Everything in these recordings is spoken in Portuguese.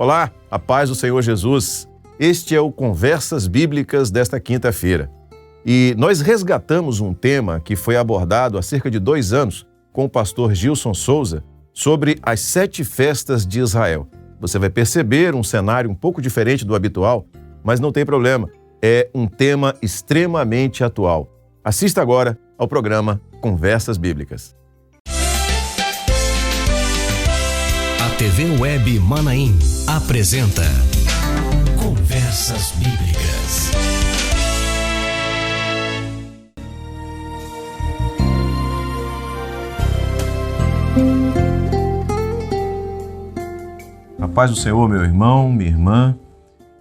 Olá, a paz do Senhor Jesus. Este é o Conversas Bíblicas desta quinta-feira. E nós resgatamos um tema que foi abordado há cerca de 2 anos com o pastor Gilson Souza sobre as 7 festas de Israel. Você vai perceber um cenário um pouco diferente do habitual, mas não tem problema. É um tema extremamente atual. Assista agora ao programa Conversas Bíblicas. A TV Web Manaim apresenta Conversas Bíblicas. A paz do Senhor, meu irmão, minha irmã.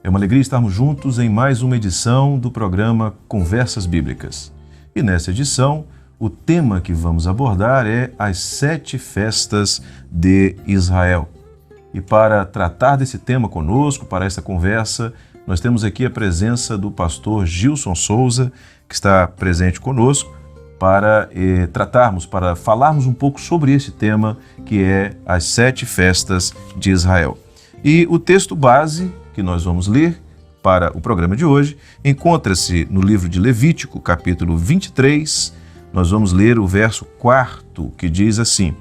É uma alegria estarmos juntos em mais uma edição do programa Conversas Bíblicas. E nessa edição, o tema que vamos abordar é as 7 festas de Israel. E para tratar desse tema conosco, para essa conversa, nós temos aqui a presença do pastor Gilson Souza, que está presente conosco, para para falarmos um pouco sobre esse tema, que é as 7 festas de Israel. E o texto base que nós vamos ler para o programa de hoje encontra-se no livro de Levítico, capítulo 23. Nós vamos ler o verso 4, que diz assim: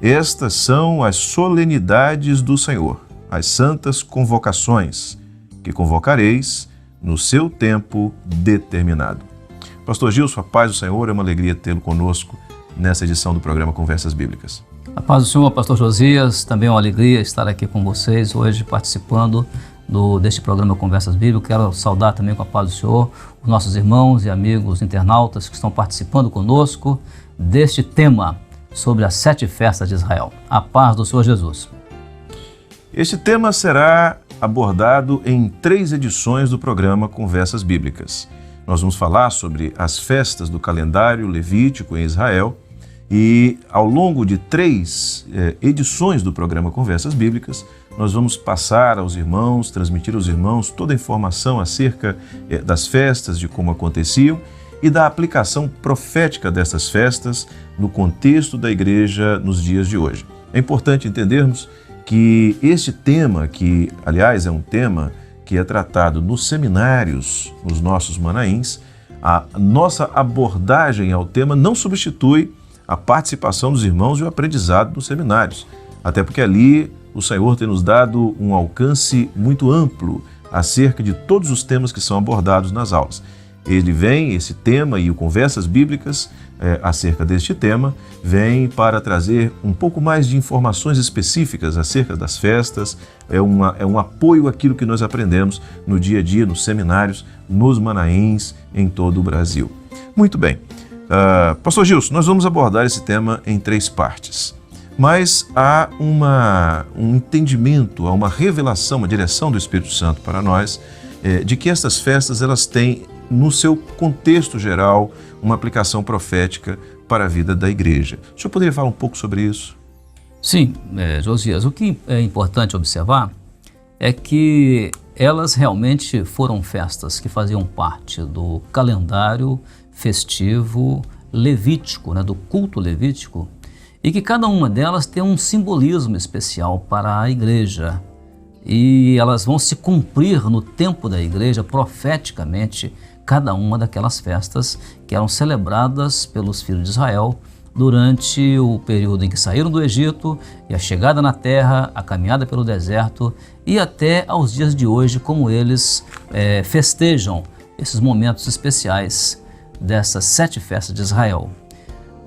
Estas são as solenidades do Senhor, as santas convocações, que convocareis no seu tempo determinado. Pastor Gilson, a paz do Senhor, é uma alegria tê-lo conosco nessa edição do programa Conversas Bíblicas. A paz do Senhor, pastor Josias, também é uma alegria estar aqui com vocês hoje participando deste programa Conversas Bíblicas. Quero saudar também com a paz do Senhor os nossos irmãos e amigos internautas que estão participando conosco deste tema sobre as 7 festas de Israel. A paz do Senhor Jesus. Este tema será abordado em 3 edições do programa Conversas Bíblicas. Nós vamos falar sobre as festas do calendário levítico em Israel e ao longo de 3 edições do programa Conversas Bíblicas, nós vamos passar aos irmãos, transmitir aos irmãos toda a informação acerca das festas, de como aconteciam e da aplicação profética dessas festas no contexto da igreja nos dias de hoje. É importante entendermos que este tema, que aliás é um tema que é tratado nos seminários, nos nossos manaíns, a nossa abordagem ao tema não substitui a participação dos irmãos e o aprendizado nos seminários, até porque ali o Senhor tem nos dado um alcance muito amplo acerca de todos os temas que são abordados nas aulas. Esse tema e o Conversas Bíblicas acerca deste tema, vem para trazer um pouco mais de informações específicas acerca das festas, é um apoio àquilo que nós aprendemos no dia a dia, nos seminários, nos manaíns, em todo o Brasil. Muito bem. Pastor Gilson, nós vamos abordar esse tema em 3 partes, mas há um entendimento, há uma revelação, uma direção do Espírito Santo para nós, de que estas festas elas têm no seu contexto geral, uma aplicação profética para a vida da igreja. O senhor poderia falar um pouco sobre isso? Sim, Josias, o que é importante observar é que elas realmente foram festas que faziam parte do calendário festivo levítico, do culto levítico, e que cada uma delas tem um simbolismo especial para a igreja. E elas vão se cumprir no tempo da igreja profeticamente, cada uma daquelas festas que eram celebradas pelos filhos de Israel durante o período em que saíram do Egito e a chegada na terra, a caminhada pelo deserto e até aos dias de hoje, como eles festejam esses momentos especiais dessas 7 festas de Israel.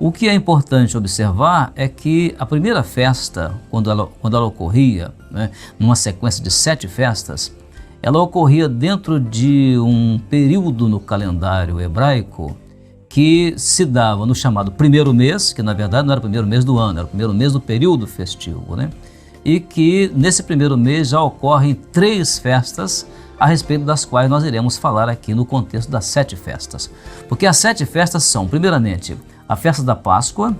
O que é importante observar é que a primeira festa, quando ela ocorria, numa sequência de 7 festas, ela ocorria dentro de um período no calendário hebraico que se dava no chamado primeiro mês, que na verdade não era o primeiro mês do ano, era o primeiro mês do período festivo, e que nesse primeiro mês já ocorrem 3 festas a respeito das quais nós iremos falar aqui no contexto das 7 festas. Porque as 7 festas são, primeiramente, a festa da Páscoa,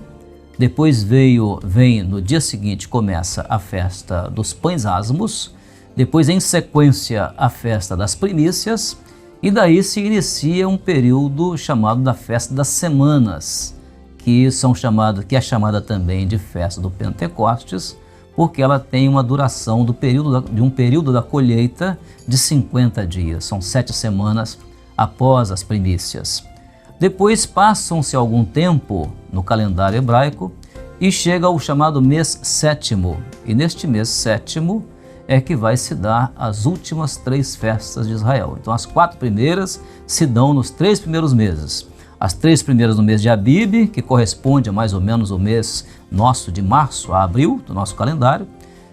depois vem no dia seguinte, começa a festa dos pães asmos, depois em sequência a festa das primícias, e daí se inicia um período chamado da festa das semanas, que é chamada também de festa do Pentecostes, porque ela tem uma duração de um período da colheita de 50 dias, são 7 semanas após as primícias. Depois passam-se algum tempo no calendário hebraico e chega o chamado mês sétimo, e neste mês sétimo é que vai se dar as últimas 3 festas de Israel. Então as 4 primeiras se dão nos 3 primeiros meses. As 3 primeiras no mês de Abib, que corresponde a mais ou menos o mês nosso de março a abril, do nosso calendário.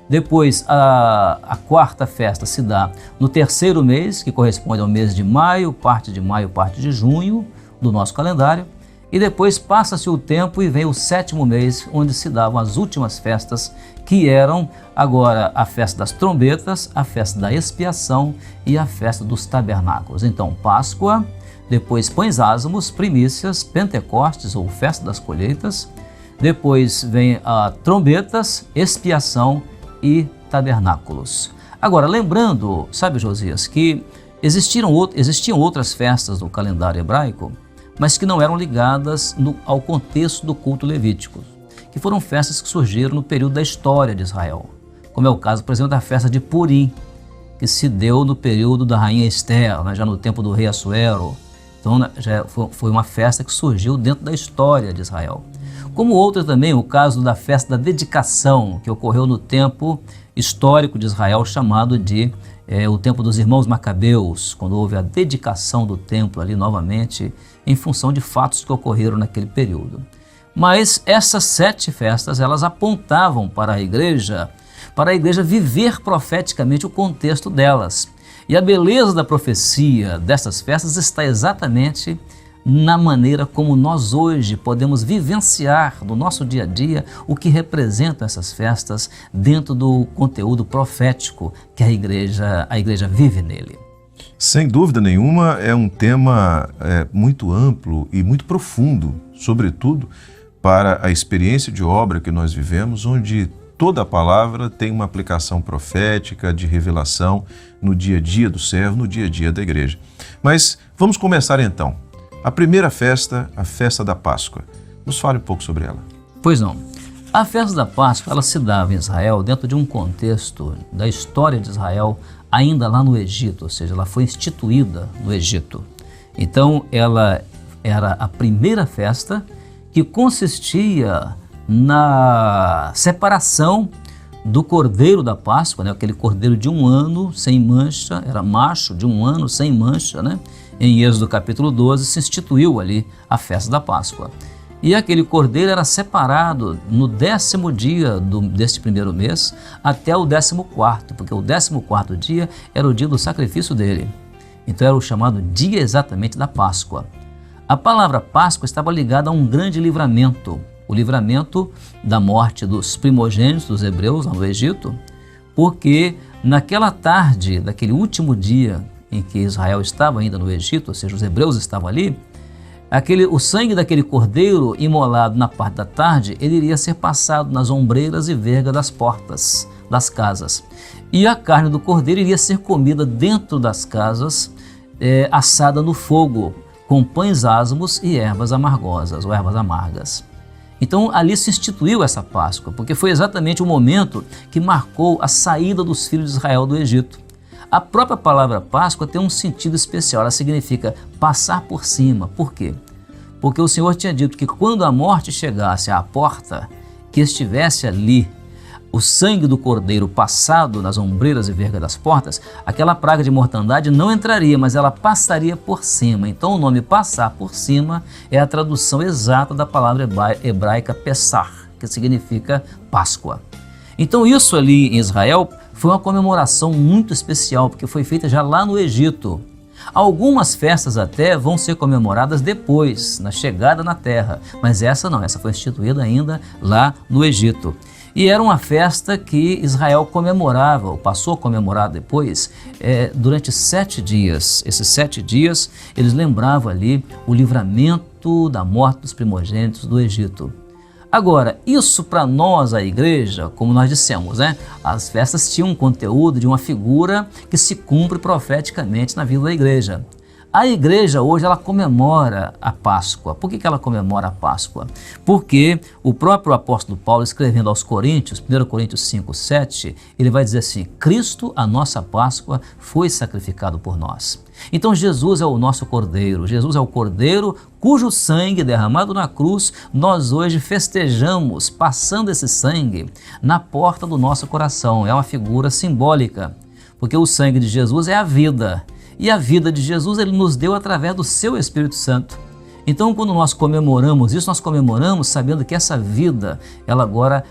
Depois a 4ª festa se dá no 3º mês, que corresponde ao mês de maio, parte de junho do nosso calendário. E depois passa-se o tempo e vem o 7º mês, onde se davam as últimas festas, que eram agora a festa das trombetas, a festa da expiação e a festa dos tabernáculos. Então, Páscoa, depois pães ázimos, primícias, Pentecostes ou festa das colheitas, depois vem a trombetas, expiação e tabernáculos. Agora, lembrando, sabe, Josias, que existiam outras festas no calendário hebraico, mas que não eram ligadas ao contexto do culto levítico, que foram festas que surgiram no período da história de Israel, como é o caso, por exemplo, da festa de Purim, que se deu no período da rainha Esther, né, já no tempo do rei Assuero. Então, já foi uma festa que surgiu dentro da história de Israel. Como outra também, o caso da festa da dedicação, que ocorreu no tempo histórico de Israel, chamado de o tempo dos irmãos Macabeus, quando houve a dedicação do templo ali novamente, em função de fatos que ocorreram naquele período. Mas essas 7 festas, elas apontavam para a igreja viver profeticamente o contexto delas. E a beleza da profecia dessas festas está exatamente na maneira como nós hoje podemos vivenciar no nosso dia a dia o que representam essas festas dentro do conteúdo profético que a igreja vive nele. Sem dúvida nenhuma, é um tema muito amplo e muito profundo, sobretudo para a experiência de obra que nós vivemos, onde toda a palavra tem uma aplicação profética, de revelação no dia a dia do servo, no dia a dia da igreja. Mas vamos começar então. A primeira festa, a festa da Páscoa. Nos fale um pouco sobre ela. Pois não. A festa da Páscoa, ela se dava em Israel dentro de um contexto da história de Israel, ainda lá no Egito, ou seja, ela foi instituída no Egito. Então, ela era a primeira festa que consistia na separação do cordeiro da Páscoa, né? Aquele cordeiro de 1 ano sem mancha, era macho de 1 ano sem mancha, né? Em Êxodo capítulo 12 se instituiu ali a festa da Páscoa. E aquele cordeiro era separado no 10º dia deste primeiro mês até o 14º, porque o 14º dia era o dia do sacrifício dele. Então era o chamado dia exatamente da Páscoa. A palavra Páscoa estava ligada a um grande livramento, o livramento da morte dos primogênitos dos hebreus lá no Egito, porque naquela tarde, daquele último dia em que Israel estava ainda no Egito, ou seja, os hebreus estavam ali, o sangue daquele cordeiro imolado na parte da tarde, ele iria ser passado nas ombreiras e vergas das portas das casas. E a carne do cordeiro iria ser comida dentro das casas, assada no fogo, com pães ázimos e ervas amargosas, ou ervas amargas. Então ali se instituiu essa Páscoa, porque foi exatamente o momento que marcou a saída dos filhos de Israel do Egito. A própria palavra Páscoa tem um sentido especial, ela significa passar por cima. Por quê? Porque o Senhor tinha dito que quando a morte chegasse à porta, que estivesse ali o sangue do cordeiro passado nas ombreiras e vergas das portas, aquela praga de mortandade não entraria, mas ela passaria por cima. Então o nome passar por cima é a tradução exata da palavra hebraica Pessah, que significa Páscoa. Então isso ali em Israel foi uma comemoração muito especial, porque foi feita já lá no Egito. Algumas festas até vão ser comemoradas depois, na chegada na terra, mas essa não, essa foi instituída ainda lá no Egito. E era uma festa que Israel comemorava, ou passou a comemorar depois, durante 7 dias. Esses 7 dias, eles lembravam ali o livramento da morte dos primogênitos do Egito. Agora, isso para nós, a igreja, como nós dissemos, né? As festas tinham um conteúdo de uma figura que se cumpre profeticamente na vida da igreja. A igreja hoje, ela comemora a Páscoa. Por que ela comemora a Páscoa? Porque o próprio apóstolo Paulo, escrevendo aos Coríntios, 1 Coríntios 5, 7, ele vai dizer assim: Cristo, a nossa Páscoa, foi sacrificado por nós. Então Jesus é o nosso Cordeiro, Jesus é o Cordeiro cujo sangue derramado na cruz, nós hoje festejamos, passando esse sangue na porta do nosso coração. É uma figura simbólica, porque o sangue de Jesus é a vida. E a vida de Jesus ele nos deu através do seu Espírito Santo. Então, quando nós comemoramos isso, nós comemoramos sabendo que essa vida, ela agora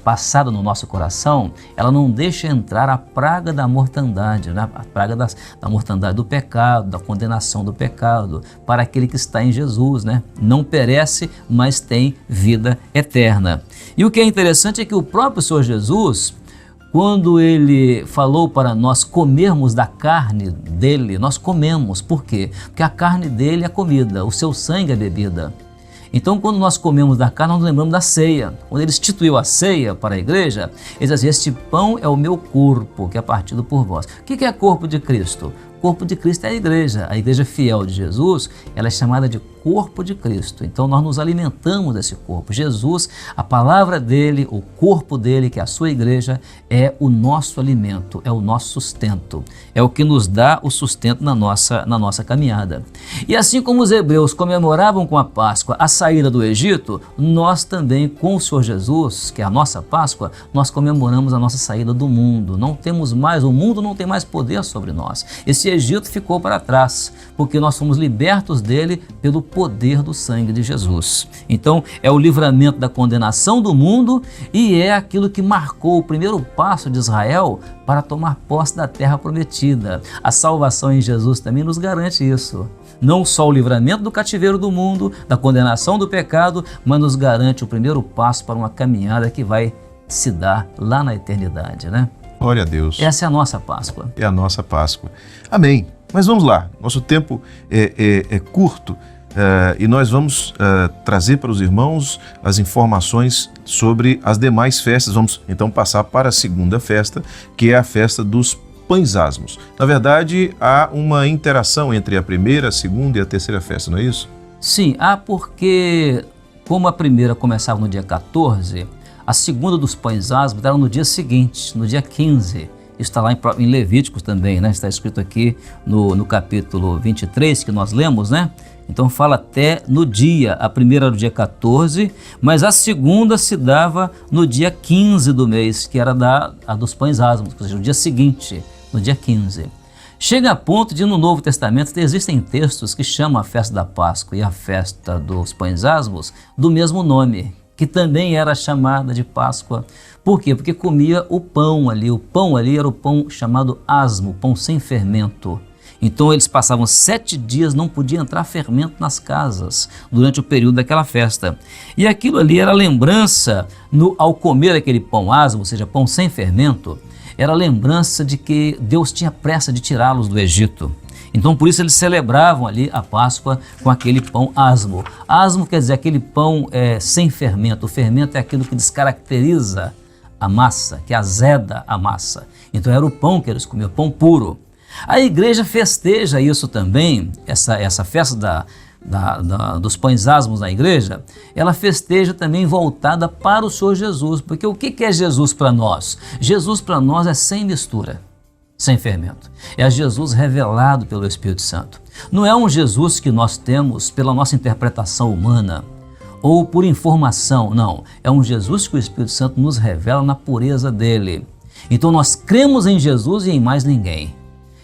passada no nosso coração, ela não deixa entrar a praga da mortandade, né? A praga da mortandade do pecado, da condenação do pecado, para aquele que está em Jesus, né? Não perece, mas tem vida eterna. E o que é interessante é que o próprio Senhor Jesus, quando ele falou para nós comermos da carne dele, nós comemos. Por quê? Porque a carne dele é comida, o seu sangue é bebida. Então, quando nós comemos da carne, nós nos lembramos da ceia. Quando ele instituiu a ceia para a igreja, ele diz assim: este pão é o meu corpo, que é partido por vós. O que é corpo de Cristo? O corpo de Cristo é a igreja fiel de Jesus, ela é chamada de corpo de Cristo. Então nós nos alimentamos desse corpo. Jesus, a palavra dele, o corpo dele, que é a sua igreja, é o nosso alimento, é o nosso sustento, é o que nos dá o sustento na nossa caminhada. E assim como os hebreus comemoravam com a Páscoa a saída do Egito, nós também com o Senhor Jesus, que é a nossa Páscoa, nós comemoramos a nossa saída do mundo. Não temos mais, o mundo não tem mais poder sobre nós. Esse Egito ficou para trás, porque nós fomos libertos dele pelo poder do sangue de Jesus. Então é o livramento da condenação do mundo e é aquilo que marcou o primeiro passo de Israel para tomar posse da terra prometida. A salvação em Jesus também nos garante isso. Não só o livramento do cativeiro do mundo, da condenação do pecado, mas nos garante o primeiro passo para uma caminhada que vai se dar lá na eternidade, né? Glória a Deus. Essa é a nossa Páscoa. É a nossa Páscoa. Amém. Mas vamos lá, nosso tempo é curto e nós vamos trazer para os irmãos as informações sobre as demais festas. Vamos então passar para a segunda festa, que é a festa dos pães asmos. Na verdade, há uma interação entre a primeira, a segunda e a terceira festa, não é isso? Sim, porque como a primeira começava no dia 14, a segunda dos pães asmos era no dia seguinte, no dia 15. Isso está lá em Levíticos também, né? Está escrito aqui no capítulo 23 que nós lemos, né? Então fala até no dia, a primeira era no dia 14, mas a segunda se dava no dia 15 do mês, que era a dos pães asmos, ou seja, no dia seguinte, no dia 15. Chega a ponto de no Novo Testamento existem textos que chamam a festa da Páscoa e a festa dos pães asmos do mesmo nome, que também era chamada de Páscoa. Por quê? Porque comia o pão ali era o pão chamado asmo, pão sem fermento. Então eles passavam 7 dias, não podia entrar fermento nas casas durante o período daquela festa. E aquilo ali era lembrança, ao comer aquele pão asmo, ou seja, pão sem fermento, era lembrança de que Deus tinha pressa de tirá-los do Egito. Então por isso eles celebravam ali a Páscoa com aquele pão asmo. Asmo quer dizer aquele pão sem fermento. O fermento é aquilo que descaracteriza a massa, que azeda a massa. Então era o pão que eles comiam, pão puro. A igreja festeja isso também, essa festa dos pães asmos na igreja, ela festeja também voltada para o Senhor Jesus. Porque o que é Jesus para nós? Jesus para nós é sem mistura, sem fermento. É Jesus revelado pelo Espírito Santo. Não é um Jesus que nós temos pela nossa interpretação humana ou por informação, não. É um Jesus que o Espírito Santo nos revela na pureza dele. Então nós cremos em Jesus e em mais ninguém.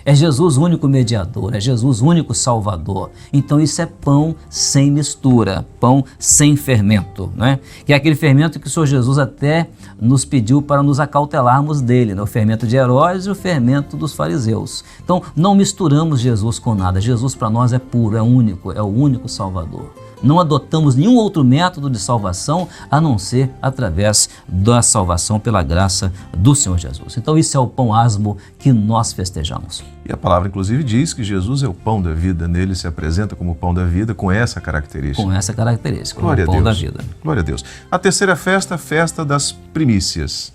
É Jesus o único mediador, é Jesus o único salvador. Então isso é pão sem mistura, pão sem fermento, né? Que é aquele fermento que o Senhor Jesus até nos pediu para nos acautelarmos dele, né? O fermento de Herodes e o fermento dos fariseus. Então não misturamos Jesus com nada. Jesus para nós é puro, é único, é o único salvador. Não adotamos nenhum outro método de salvação a não ser através da salvação pela graça do Senhor Jesus. Então isso é o pão asmo que nós festejamos. E a palavra inclusive diz que Jesus é o pão da vida, nele se apresenta como o pão da vida com essa característica. Com essa característica, Glória o pão da vida. Glória a Deus. A terceira festa, a festa das primícias.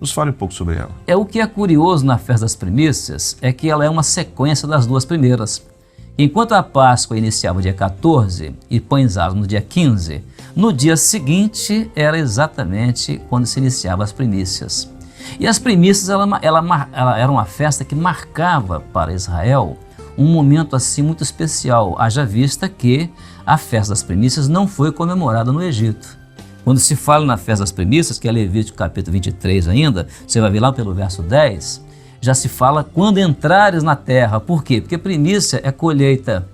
Nos fale um pouco sobre ela. O que é curioso na festa das primícias é que ela é uma sequência das duas primeiras, Enquanto a Páscoa iniciava no dia 14 e Pães Asmos no dia 15, no dia seguinte era exatamente quando se iniciavam as primícias. E as primícias ela era uma festa que marcava para Israel um momento assim muito especial, haja vista que a festa das primícias não foi comemorada no Egito. Quando se fala na festa das primícias, que é Levítico capítulo 23 ainda, você vai ver lá pelo verso 10, já se fala quando entrares na terra. Por quê? Porque primícia é colheita.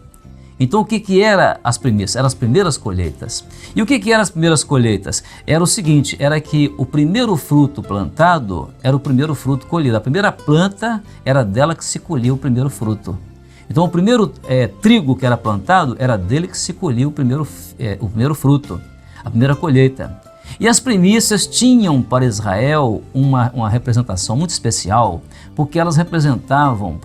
Então o que eram as primícias? Eram as primeiras colheitas. E o que eram as primeiras colheitas? Era o seguinte, era que o primeiro fruto plantado era o primeiro fruto colhido. A primeira planta era dela que se colhia o primeiro fruto. Então o primeiro trigo que era plantado era dele que se colhia o primeiro fruto, a primeira colheita. E as primícias tinham para Israel uma representação muito especial, porque elas representavam,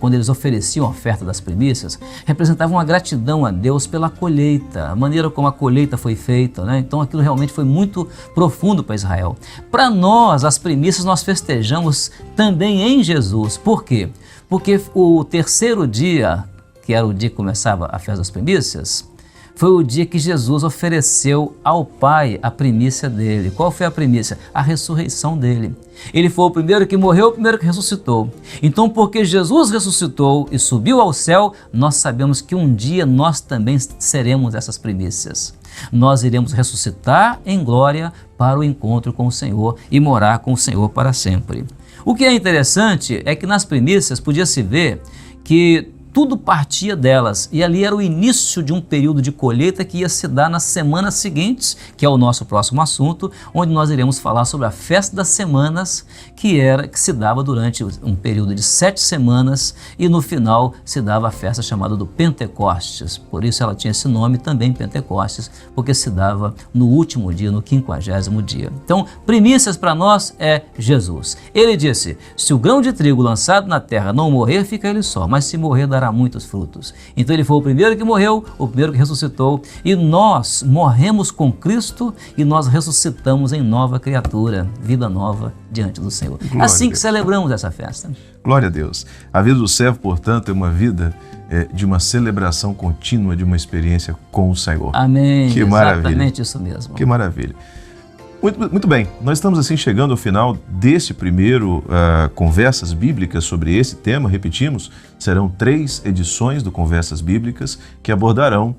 quando eles ofereciam a oferta das primícias, representavam uma gratidão a Deus pela colheita, a maneira como a colheita foi feita, né? Então aquilo realmente foi muito profundo para Israel. Para nós, as primícias nós festejamos também em Jesus. Por quê? Porque o terceiro dia, que era o dia que começava a festa das primícias, foi o dia que Jesus ofereceu ao Pai a primícia dele. Qual foi a primícia? A ressurreição dele. Ele foi o primeiro que morreu, o primeiro que ressuscitou. Então, porque Jesus ressuscitou e subiu ao céu, nós sabemos que um dia nós também seremos essas primícias. Nós iremos ressuscitar em glória para o encontro com o Senhor e morar com o Senhor para sempre. O que é interessante é que nas primícias podia-se ver que tudo partia delas, e ali era o início de um período de colheita que ia se dar nas semanas seguintes, que é o nosso próximo assunto, onde nós iremos falar sobre a festa das semanas, que se dava durante um período de 7 semanas, e no final se dava a festa chamada do Pentecostes. Por isso ela tinha esse nome também, Pentecostes, porque se dava no último dia, no 50º dia. Então, primícias para nós é Jesus. Ele disse, se o grão de trigo lançado na terra não morrer, fica ele só, mas se morrer, dará muitos frutos. Então ele foi o primeiro que morreu, o primeiro que ressuscitou, e nós morremos com Cristo e nós ressuscitamos em nova criatura, vida nova diante do Senhor. Glória assim que celebramos essa festa. Glória a Deus. A vida do servo, portanto, é uma vida de uma celebração contínua, de uma experiência com o Senhor. Amém. Que maravilha. Exatamente isso mesmo. Que maravilha. Muito bem, nós estamos assim chegando ao final desse primeiro Conversas Bíblicas sobre esse tema. Repetimos, serão 3 edições do Conversas Bíblicas que abordarão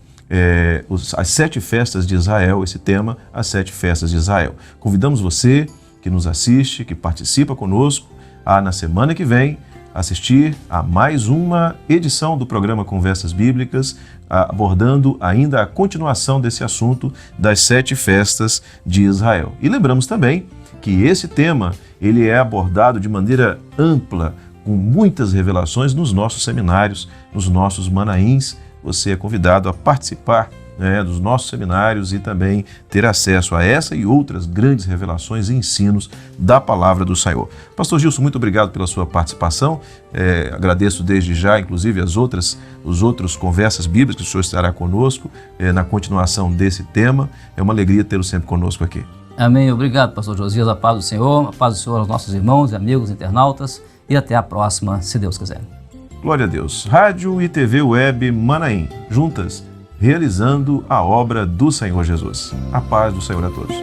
as 7 festas de Israel, esse tema, as 7 festas de Israel. Convidamos você que nos assiste, que participa conosco, a na semana que vem assistir a mais uma edição do programa Conversas Bíblicas, abordando ainda a continuação desse assunto das 7 festas de Israel. E lembramos também que esse tema ele é abordado de maneira ampla, com muitas revelações nos nossos seminários, nos nossos manaíns. Você é convidado a participar dos nossos seminários e também ter acesso a essa e outras grandes revelações e ensinos da Palavra do Senhor. Pastor Gilson, muito obrigado pela sua participação. Agradeço desde já, inclusive, os outros Conversas Bíblicas que o senhor estará conosco na continuação desse tema. É uma alegria tê-lo sempre conosco aqui. Amém. Obrigado, pastor Josias. A paz do Senhor, a paz do Senhor aos nossos irmãos e amigos internautas, e até a próxima, se Deus quiser. Glória a Deus. Rádio e TV Web Manaim, juntas, realizando a obra do Senhor Jesus. A paz do Senhor a todos.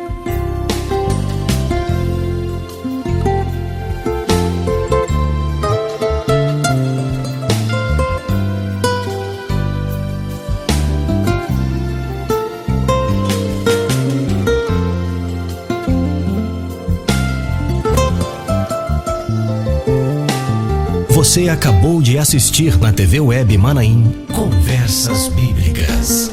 Você acabou de assistir na TV Web Manaim Conversas Bíblicas.